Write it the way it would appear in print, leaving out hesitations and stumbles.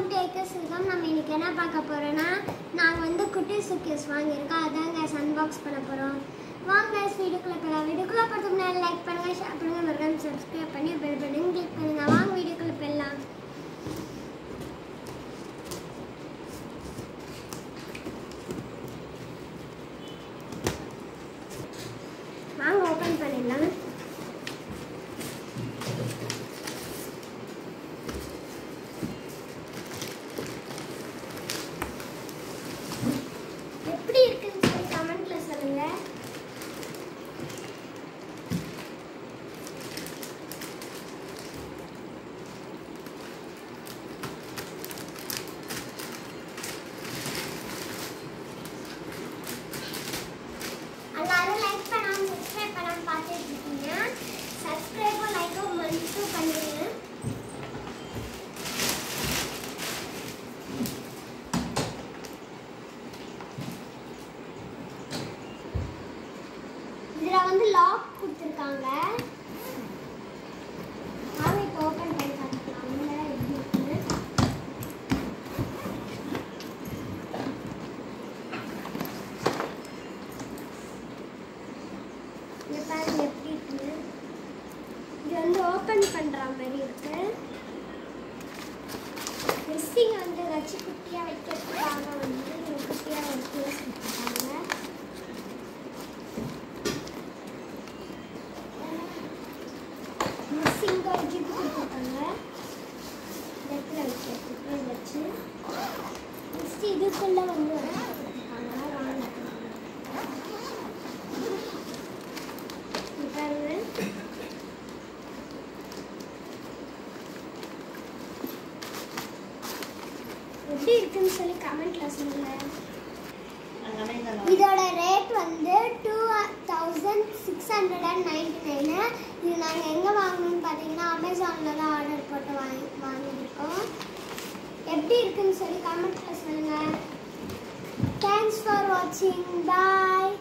Welcome to ஏகஸ் welcome. நம்ம இன்னைக்கு என்ன பார்க்க போறோம்னா நாங்கள் வந்து குட்டி சுக்கேஸ் வாங்கியிருக்கோம். அதான் கைஸ் அன்பாக்ஸ் பண்ண போகிறோம். வாங்க கைஸ் வீடியோக்குள்ளே போகலாம். வீடியோக்குள்ளே பார்த்து முன்னாடி லைக் பண்ணுங்கள், ஷேர் பண்ணுங்கள், மறக்காம சப்ஸ்கிரைப் பண்ணி பெல் பட்டன் கிளிக் பண்ணுங்கள். வாங்க வீடியோக்குள்ளே போகலாம். வாங்க ஓப்பன் பண்ணிடலாம். எப்படி இருக்குன்னு சொல்லி கமெண்ட்ல சொல்லுங்க. எல்லாரும் லைக் பண்ணாம சப்ஸ்கிரைப் பண்ணாம பார்த்துட்டு இருக்கீங்க. சப்ஸ்கிரைபும் லைக்கும் மட்டும் பண்ணுங்க. இதுல வந்து லாக் கொடுத்துருக்காங்க. நாம இப்போ ஓபன் பண்ணி பார்க்கலாம். உள்ள எப்படி இருக்குன்னு. இங்க பாருங்க எப்படி இருக்குன்னு. இது வந்து ஓபன் பண்ற மாதிரி இருக்கு. மிஸ்ஸிங் வந்து வச்சு குட்டியா வைக்கிறதுக்காக வந்து குட்டியா ஒரு கேஸ் கொடுத்துருக்காங்க. சிங்கிள் ஜிப் கொடுத்துருக்காங்க. இடத்துல வைக்கிறதுக்கு வச்சு நெக்ஸ்ட் இதுக்குள்ள வந்து வச்சு கொடுத்துருக்காங்க. வாங்க பாருங்க. எப்படி இருக்குன்னு சொல்லி கமெண்ட்ல சொல்லுங்க. இதோட ரேட் வந்து 2699. இது நாங்கள் எங்கே வாங்கணும்னு பார்த்தீங்கன்னா அமேசானில் தான் ஆர்டர் போட்டு வாங்கியிருக்கோம். எப்படி இருக்குன்னு சொல்லி கமெண்ட்ல சொல்லுங்கள். தேங்க்ஸ் ஃபார் வாட்சிங். பாய்.